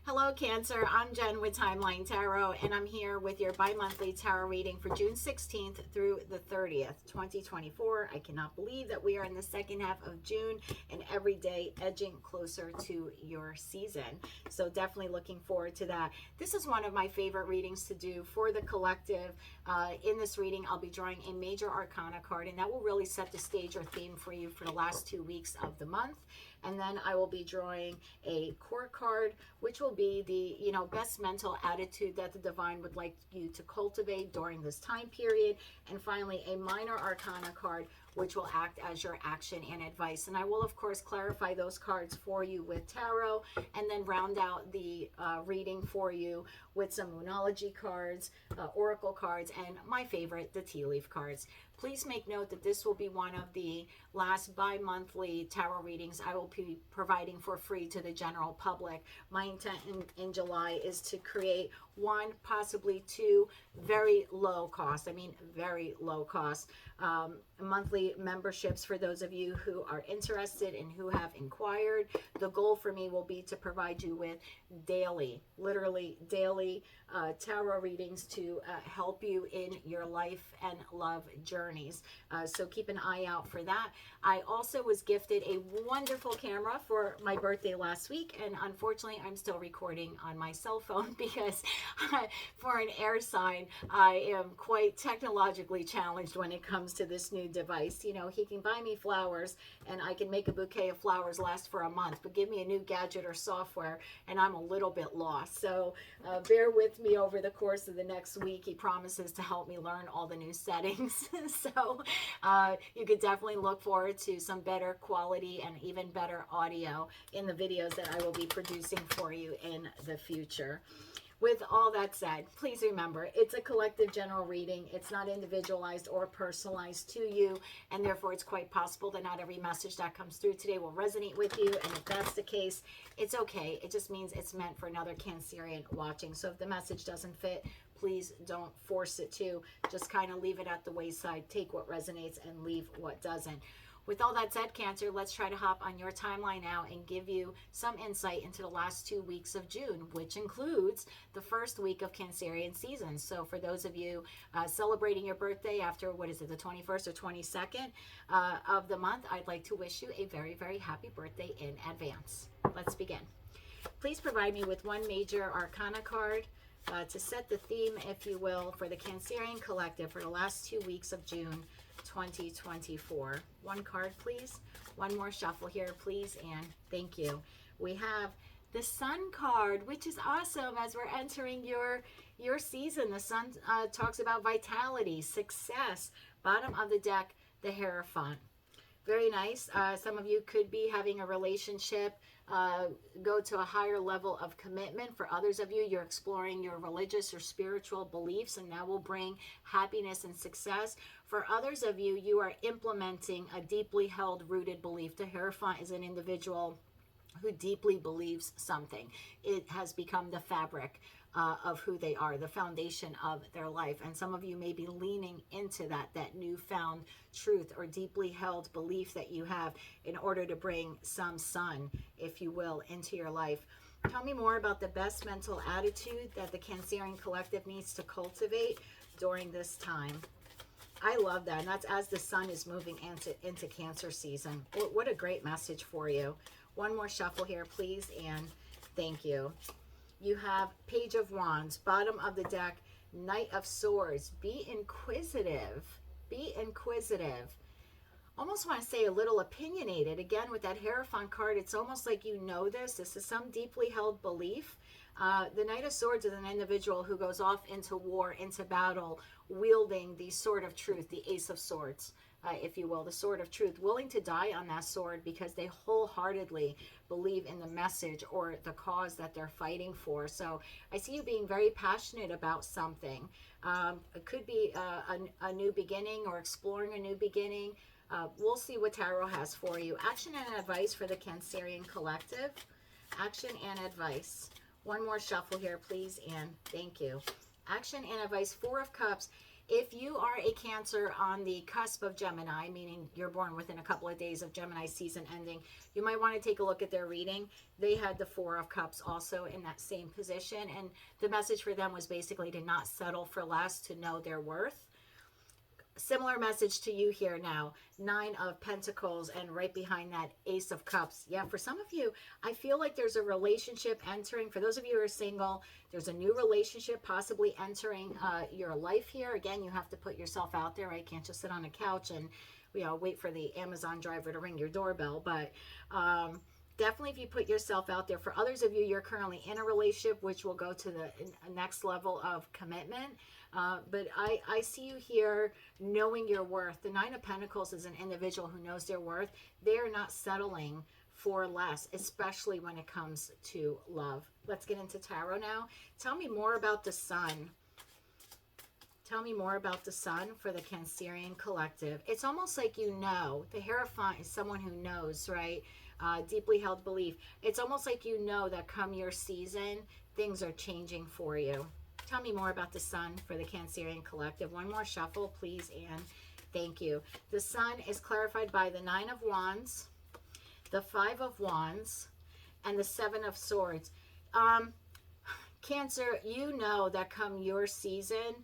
Hello, Cancer. I'm Jen with Timeline Tarot, and I'm here with your bi-monthly tarot reading for June 16th through the 30th, 2024. I cannot believe that we are in the second half of June and every day edging closer to your season. So definitely looking forward to that. This is one of my favorite readings to do for the collective. In this reading, I'll be drawing a major arcana card, and that will really set the stage or theme for you for the last 2 weeks of the month. And then I will be drawing a core card, which will be the, best mental attitude that the divine would like you to cultivate during this time period. And finally, a minor arcana card, which will act as your action and advice. And I will, of course, clarify those cards for you with tarot and then round out the reading for you with some moonology cards, oracle cards, and my favorite, the tea leaf cards. Please make note that this will be one of the last bi-monthly tarot readings I will be providing for free to the general public. My intent in July is to create one, possibly two, very low cost, very low cost, monthly memberships for those of you who are interested and who have inquired. The goal for me will be to provide you with daily, literally daily tarot readings to help you in your life and love journeys. So keep an eye out for that. I also was gifted a wonderful camera for my birthday last week, and unfortunately I'm still recording on my cell phone because for an air sign, I am quite technologically challenged when it comes to this new device. He can buy me flowers and I can make a bouquet of flowers last for a month, but give me a new gadget or software and I'm a little bit lost. So bear with me over the course of the next week. He promises to help me learn all the new settings. So you could definitely look forward to some better quality and even better audio in the videos that I will be producing for you in the future. With all that said, please remember, it's a collective general reading. It's not individualized or personalized to you, and therefore it's quite possible that not every message that comes through today will resonate with you, and if that's the case, it's okay. It just means it's meant for another Cancerian watching. So if the message doesn't fit, please don't force it to. Just kind of leave it at the wayside. Take what resonates and leave what doesn't. With all that said, Cancer, let's try to hop on your timeline now and give you some insight into the last 2 weeks of June, which includes the first week of Cancerian season. So for those of you celebrating your birthday after, the 21st or 22nd of the month, I'd like to wish you a very, very happy birthday in advance. Let's begin. Please provide me with one major arcana card to set the theme, if you will, for the Cancerian collective for the last 2 weeks of June 2024. One card, please. One more shuffle here, please, and thank you. We have the Sun card, which is awesome as we're entering your season. The Sun talks about vitality, success. Bottom of the deck, the Hierophant. Very nice. Some of you could be having a relationship go to a higher level of commitment. For others of you, you're exploring your religious or spiritual beliefs, and that will bring happiness and success. For others of you, you are implementing a deeply held, rooted belief. The Hierophant is an individual who deeply believes something. It has become the fabric of who they are, the foundation of their life. And some of you may be leaning into that newfound truth or deeply held belief that you have in order to bring some sun, if you will, into your life. Tell me more about the best mental attitude that the Cancerian collective needs to cultivate during this time. I love that. And that's as the sun is moving into Cancer season. What a great message for you. One more shuffle here, please, and thank you. You have Page of Wands, bottom of the deck, Knight of Swords. Be inquisitive. Be inquisitive. Almost want to say a little opinionated. Again, with that Hierophant card, it's almost like you know this. This is some deeply held belief. The Knight of Swords is an individual who goes off into war, into battle, wielding the sword of truth, the Ace of Swords, if you will, the sword of truth, willing to die on that sword because they wholeheartedly believe in the message or the cause that they're fighting for. So I see you being very passionate about something. It could be a new beginning or exploring a new beginning. We'll see what Tarot has for you. Action and advice for the Cancerian collective. Action and advice. One more shuffle here, please, and thank you. Action and advice. 4 of Cups. If you are a Cancer on the cusp of Gemini, meaning you're born within a couple of days of Gemini season ending, you might want to take a look at their reading. They had the Four of Cups also in that same position. And the message for them was basically to not settle for less, to know their worth. Similar message to you here now. Nine of Pentacles, and right behind that, Ace of Cups. Yeah, for some of you, I feel like there's a relationship entering. For those of you who are single, there's a new relationship possibly entering your life here. Again, you have to put yourself out there, right? Can't just sit on a couch and, you know, wait for the Amazon driver to ring your doorbell. But definitely if you put yourself out there. For others of you, you're currently in a relationship, which will go to the next level of commitment. But I see you here knowing your worth. The Nine of Pentacles is an individual who knows their worth. They are not settling for less, especially when it comes to love. Let's get into tarot now. Tell me more about the Sun. Tell me more about the Sun for the Cancerian collective. It's almost like you know. The Hierophant is someone who knows, right? Deeply held belief. It's almost like you know that come your season, things are changing for you. Tell me more about the Sun for the Cancerian collective. One more shuffle, please, Anne. Thank you. The Sun is clarified by the Nine of Wands, the Five of Wands, and the Seven of Swords. Cancer, you know that come your season,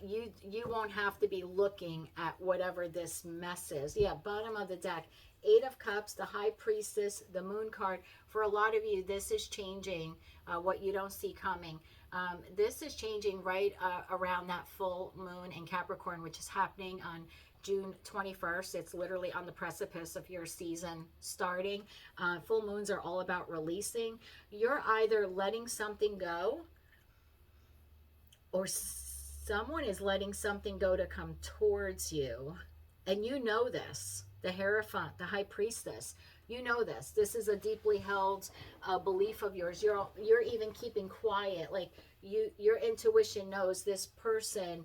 you won't have to be looking at whatever this mess is. Yeah, bottom of the deck. Eight of Cups, the High Priestess, the Moon card. For a lot of you, this is changing what you don't see coming. This is changing right around that full moon in Capricorn, which is happening on June 21st. It's literally on the precipice of your season starting. Full moons are all about releasing. You're either letting something go, or someone is letting something go to come towards you. And you know this. The Hierophant, the High Priestess. You know this. This is a deeply held belief of yours. You're even keeping quiet. Like your intuition knows this person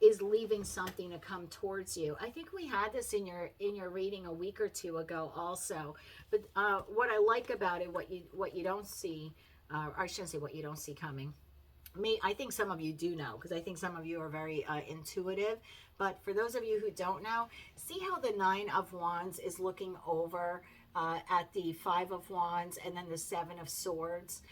is leaving something to come towards you. I think we had this in your reading a week or two ago also. But what I like about it, what you don't see, I shouldn't say what you don't see coming. I think some of you do know, because I think some of you are very intuitive. But for those of you who don't know, see how the Nine of Wands is looking over at the Five of Wands and then the Seven of Swords.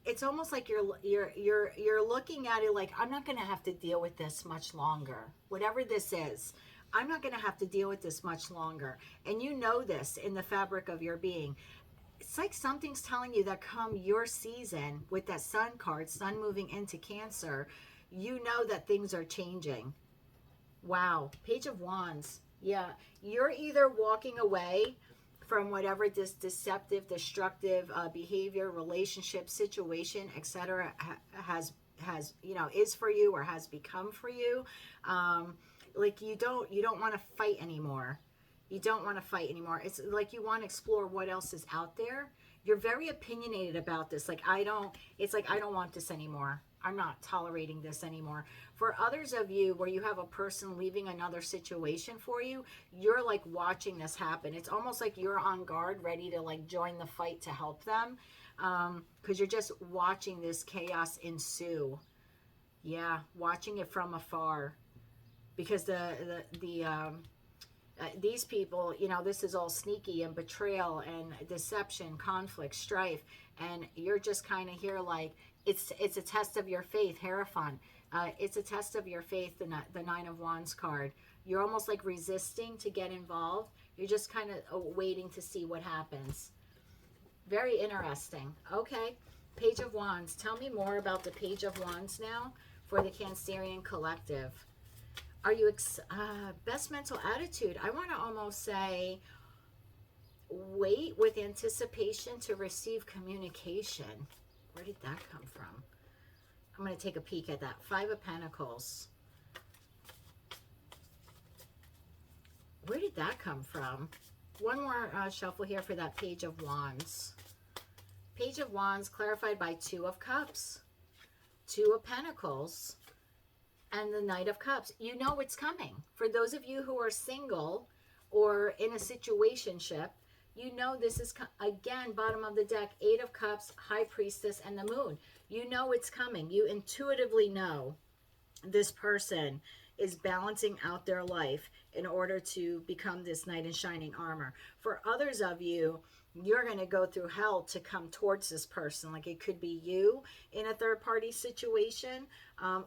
It's almost like you're looking at it like, I'm not going to have to deal with this much longer. Whatever this is, I'm not going to have to deal with this much longer. And you know this in the fabric of your being. It's like something's telling you that come your season with that Sun card, Sun moving into Cancer, you know that things are changing. Wow. Page of Wands. Yeah. You're either walking away from whatever this deceptive, destructive behavior, relationship, situation, etc. has is for you or has become for you. Like you don't want to fight anymore. You don't want to fight anymore. It's like you want to explore what else is out there. You're very opinionated about this. It's like, I don't want this anymore. I'm not tolerating this anymore. For others of you where you have a person leaving another situation for you, you're like watching this happen. It's almost like you're on guard, ready to like join the fight to help them. Because you're just watching this chaos ensue. Yeah, watching it from afar. Because these people, this is all sneaky and betrayal and deception, conflict, strife, and you're just kind of here like it's a test of your faith, Hierophant. It's a test of your faith, the Nine of Wands card. You're almost like resisting to get involved. You're just kind of waiting to see what happens. Very interesting. Okay, Page of Wands. Tell me more about the Page of Wands now for the Cancerian collective. Are you best mental attitude? I want to almost say wait with anticipation to receive communication. Where did that come from? I'm going to take a peek at that. Five of Pentacles. Where did that come from? One more shuffle here for that Page of Wands. Page of Wands clarified by Two of Cups, Two of Pentacles, and the Knight of Cups. You know it's coming. For those of you who are single or in a situationship, you know this is, again, bottom of the deck, Eight of Cups, High Priestess, and the Moon. You know it's coming. You intuitively know. this person is balancing out their life in order to become this knight in shining armor. For others of you, you're going to go through hell to come towards this person. Like, it could be you in a third party situation,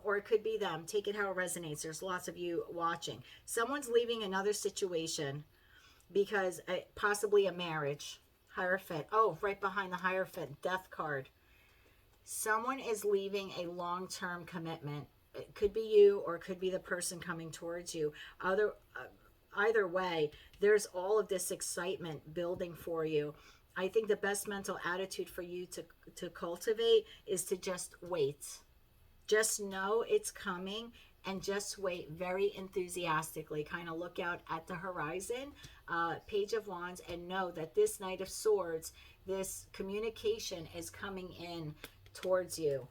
or it could be them. Take it how it resonates. There's lots of you watching. Someone's leaving another situation because possibly a marriage. Hierophant. Oh, right behind the Hierophant, death card. Someone is leaving a long-term commitment. It could be you, or it could be the person coming towards you. Either way, there's all of this excitement building for you. I think the best mental attitude for you to cultivate is to just wait. Just know it's coming, and just wait very enthusiastically. Kind of look out at the horizon, Page of Wands, and know that this Knight of Swords, this communication is coming in towards you.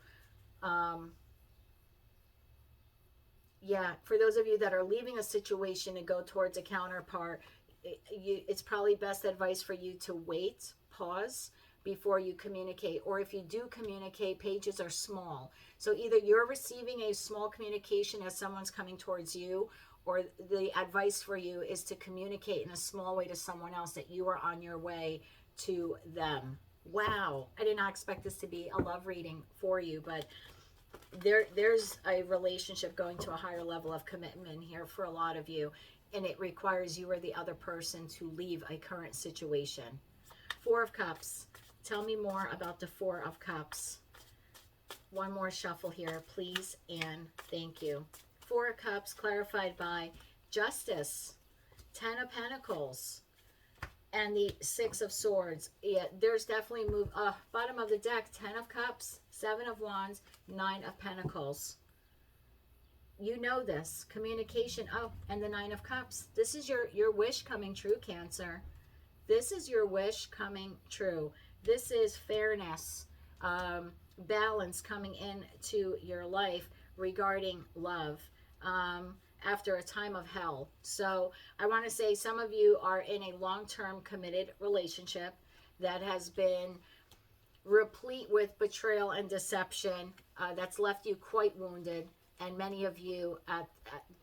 Yeah, for those of you that are leaving a situation and go towards a counterpart, it's probably best advice for you to wait, pause before you communicate. Or if you do communicate, pages are small. So either you're receiving a small communication as someone's coming towards you, or the advice for you is to communicate in a small way to someone else that you are on your way to them. Wow, I did not expect this to be a love reading for you, but there's a relationship going to a higher level of commitment here for a lot of you, and it requires you or the other person to leave a current situation. Four of Cups. Tell me more about the Four of Cups. One more shuffle here, please, and thank you. Four of Cups clarified by Justice, Ten of Pentacles, and the Six of Swords. Yeah, there's definitely move. Bottom of the deck, Ten of Cups, Seven of Wands, Nine of Pentacles. You know this. Communication. Oh, and the Nine of Cups. This is your wish coming true, Cancer. This is your wish coming true. This is fairness, balance coming into your life regarding love. After a time of hell. So I want to say some of you are in a long-term committed relationship that has been replete with betrayal and deception, that's left you quite wounded. And many of you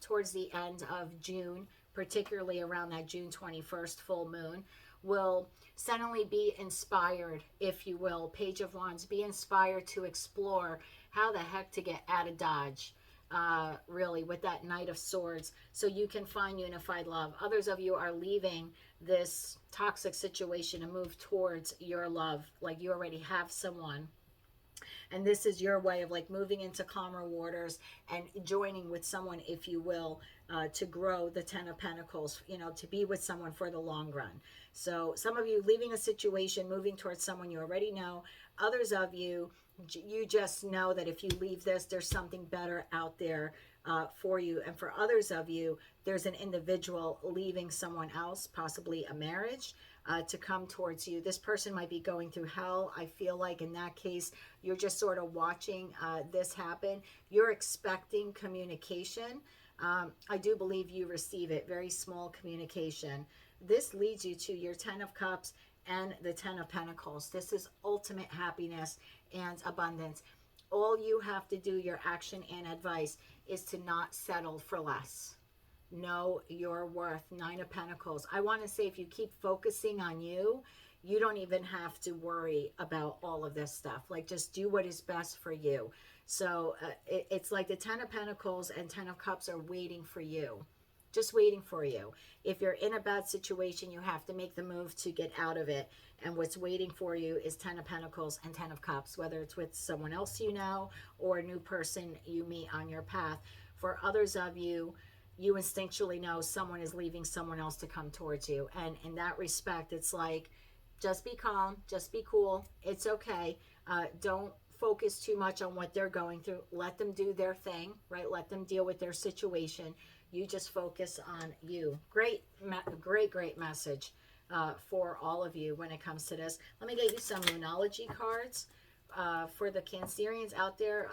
towards the end of June, particularly around that June 21st full moon, will suddenly be inspired, if you will. Page of Wands, be inspired to explore how the heck to get out of Dodge. Really, with that Knight of Swords, so you can find unified love. Others of you are leaving this toxic situation and move towards your love, like you already have someone, and this is your way of like moving into calmer waters and joining with someone, if you will, to grow the Ten of Pentacles, you know, to be with someone for the long run. So some of you leaving a situation, moving towards someone you already know. Others of you, you just know that if you leave this, there's something better out there for you. And for others of you, there's an individual leaving someone else, possibly a marriage, to come towards you. This person might be going through hell. I feel like in that case, you're just sort of watching this happen. You're expecting communication. I do believe you receive it. Very small communication. This leads you to your Ten of Cups and the Ten of Pentacles. This is ultimate happiness and abundance. All you have to do, your action and advice, is to not settle for less. Know your worth. Nine of Pentacles. I want to say, if you keep focusing on you, you don't even have to worry about all of this stuff. Like, just do what is best for you. So it's like the Ten of Pentacles and Ten of Cups are waiting for you. Just waiting for you. If you're in a bad situation, you have to make the move to get out of it. And what's waiting for you is Ten of Pentacles and Ten of Cups, whether it's with someone else you know or a new person you meet on your path. For others of you, you instinctually know someone is leaving someone else to come towards you. And in that respect, it's like, just be calm, just be cool. It's okay. Don't focus too much on what they're going through. Let them do their thing, right? Let them deal with their situation. You just focus on you. Great message for all of you when it comes to this. Let me get you some Moonology cards for the Cancerians out there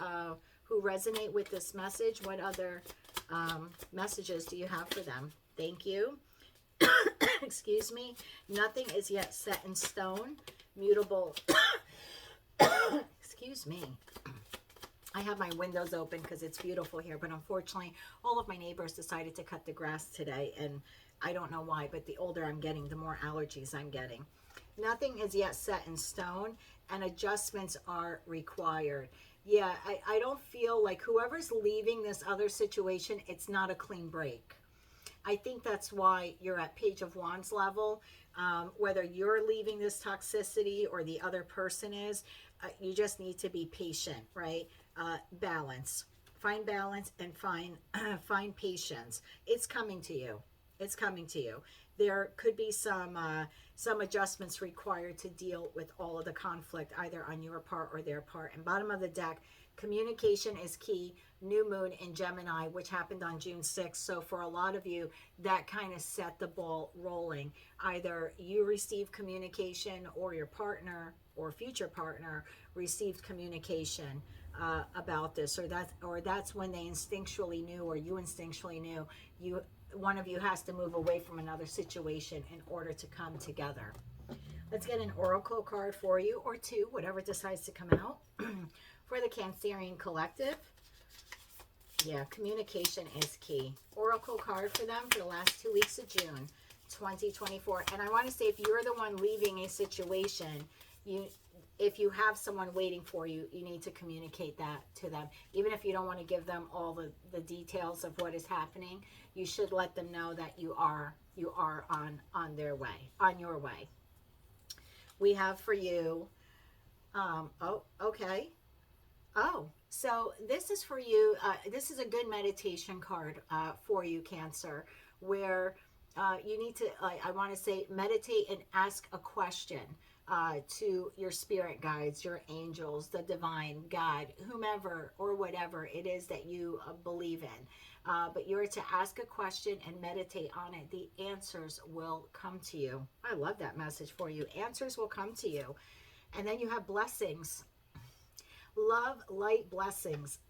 who resonate with this message. What other messages do you have for them? Thank you. Excuse me. Nothing is yet set in stone. Mutable. Excuse me. I have my windows open because it's beautiful here, but unfortunately, all of my neighbors decided to cut the grass today, and I don't know why, but the older I'm getting, the more allergies I'm getting. Nothing is yet set in stone, and adjustments are required. Yeah, I don't feel like whoever's leaving this other situation, it's not a clean break. I think that's why you're at Page of Wands level. Whether you're leaving this toxicity or the other person is, you just need to be patient, right? Balance. Find balance and find patience. It's coming to you. It's coming to you. There could be some adjustments required to deal with all of the conflict, either on your part or their part. And bottom of the deck, communication is key. New moon in Gemini, which happened on June 6th. So for a lot of you, that kind of set the ball rolling. Either you received communication, or your partner or future partner received communication about this, or that's when they instinctually knew, or you instinctually knew. One of you has to move away from another situation in order to come together. Let's get an oracle card for you, or two, whatever decides to come out. For the Cancerian collective. Yeah, communication is key. Oracle card for them for the last 2 weeks of June 2024. And I want to say, if you're the one leaving a situation, if you have someone waiting for you, you need to communicate that to them. Even if you don't want to give them all the details of what is happening, you should let them know that you are on their way, on your way. We have for you, okay. Oh, so this is for you. This is a good meditation card for you, Cancer, where you need to, I want to say, meditate and ask a question to your spirit guides, your angels, the divine, God, whomever or whatever it is that you believe in. But you're to ask a question and meditate on it. The answers will come to you. I love that message for you. Answers will come to you. And then you have blessings. Love, light, blessings.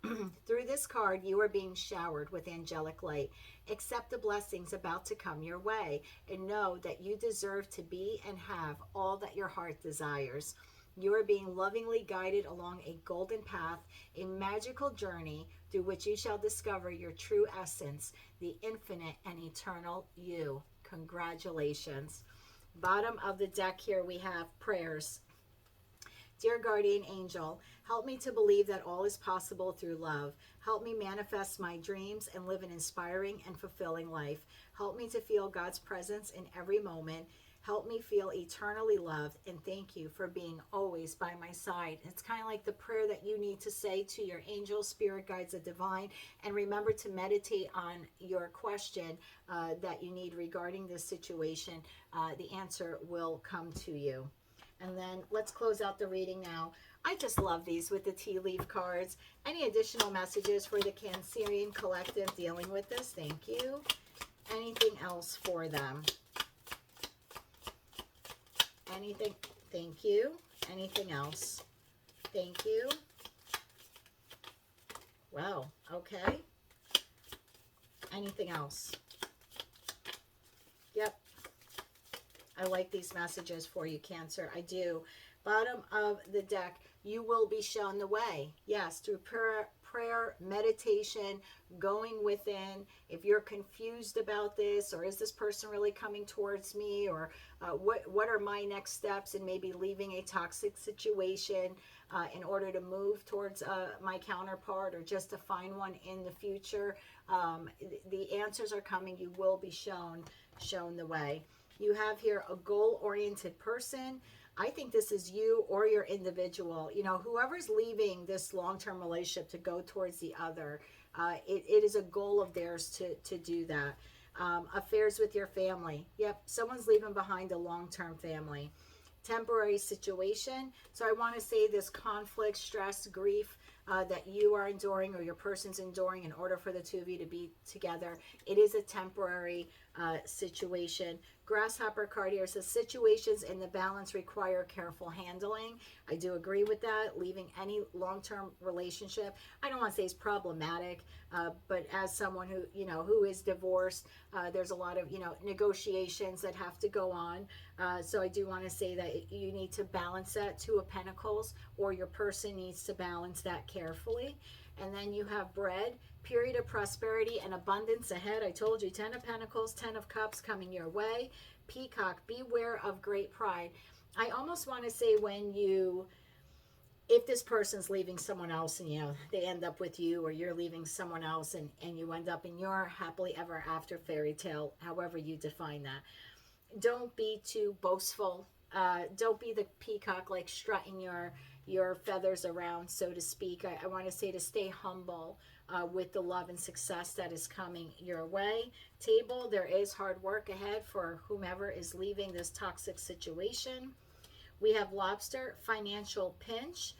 Through this card, you are being showered with angelic light. Accept the blessings about to come your way, and know that you deserve to be and have all that your heart desires. You are being lovingly guided along a golden path, a magical journey through which you shall discover your true essence, the infinite and eternal you. Congratulations. Bottom of the deck here we have prayers. Dear guardian angel, help me to believe that all is possible through love. Help me manifest my dreams and live an inspiring and fulfilling life. Help me to feel God's presence in every moment. Help me feel eternally loved, and thank you for being always by my side. It's kind of like the prayer that you need to say to your angels, spirit guides, the divine, and remember to meditate on your question that you need regarding this situation. The answer will come to you. And then let's close out the reading now. I just love these with the tea leaf cards. Any additional messages for the Cancerian collective dealing with this? Thank you. Anything else for them? Anything? Thank you. Anything else? Thank you. Wow. Okay. Anything else? Yep. I like these messages for you, Cancer. I do. Bottom of the deck, you will be shown the way. Yes, through prayer, meditation, going within. If you're confused about this, or is this person really coming towards me, or what are my next steps in maybe leaving a toxic situation in order to move towards my counterpart, or just to find one in the future, the answers are coming. You will be shown the way. You have here a goal-oriented person. I think this is you or your individual. You know, whoever's leaving this long-term relationship to go towards the other, it is a goal of theirs to do that. Affairs with your family. Yep, someone's leaving behind a long-term family. Temporary situation. So I want to say this conflict, stress, grief that you are enduring, or your person's enduring, in order for the two of you to be together, it is a temporary situation. Grasshopper card here says situations in the balance require careful handling. I do agree with that. Leaving any long-term relationship, I don't want to say is problematic, but as someone who is divorced, there's a lot of negotiations that have to go on. So I do want to say that you need to balance that. Two of Pentacles, or your person needs to balance that carefully. And then you have bread, period of prosperity and abundance ahead. I told you, 10 of Pentacles, 10 of Cups coming your way. Peacock, beware of great pride. I almost want to say if this person's leaving someone else and, they end up with you, or you're leaving someone else and you end up in your happily ever after fairy tale, however you define that. Don't be too boastful. Don't be the peacock, like strutting your feathers around, so to speak. I want to say to stay humble with the love and success that is coming your way. Table, there is hard work ahead for whomever is leaving this toxic situation. We have Lobster, financial pinch,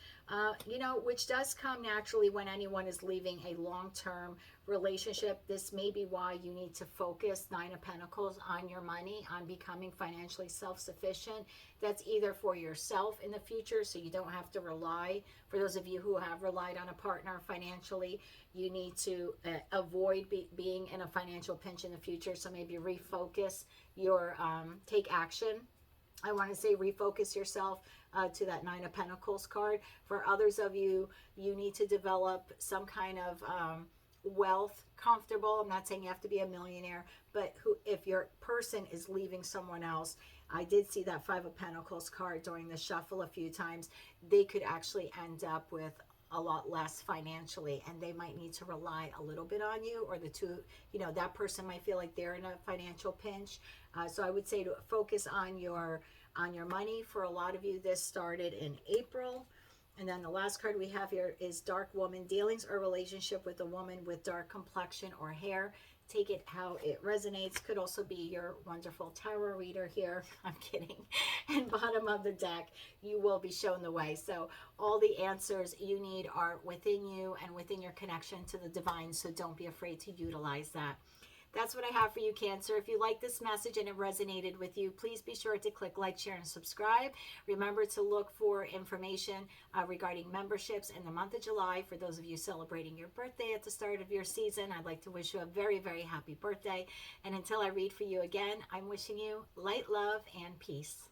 which does come naturally when anyone is leaving a long-term relationship. This may be why you need to focus, 9 of Pentacles, on your money, on becoming financially self-sufficient. That's either for yourself in the future, so you don't have to rely. For those of you who have relied on a partner financially, you need to avoid being in a financial pinch in the future. So maybe refocus your, take action. I want to say refocus yourself to that 9 of Pentacles card. For others of you, you need to develop some kind of wealth, comfortable. I'm not saying you have to be a millionaire, but if your person is leaving someone else, I did see that 5 of Pentacles card during the shuffle a few times. They could actually end up with a lot less financially, and they might need to rely a little bit on you, or the two, that person might feel like they're in a financial pinch. So I would say to focus on your money. For a lot of you, this started in April. And then the last card we have here is Dark Woman, dealings or relationship with a woman with dark complexion or hair. Take it how it resonates. Could also be your wonderful tarot reader here. I'm kidding. And bottom of the deck, you will be shown the way. So all the answers you need are within you and within your connection to the divine. So don't be afraid to utilize that. That's what I have for you, Cancer. If you like this message and it resonated with you, please be sure to click like, share, and subscribe. Remember to look for information regarding memberships in the month of July. For those of you celebrating your birthday at the start of your season, I'd like to wish you a very, very happy birthday. And until I read for you again, I'm wishing you light, love, and peace.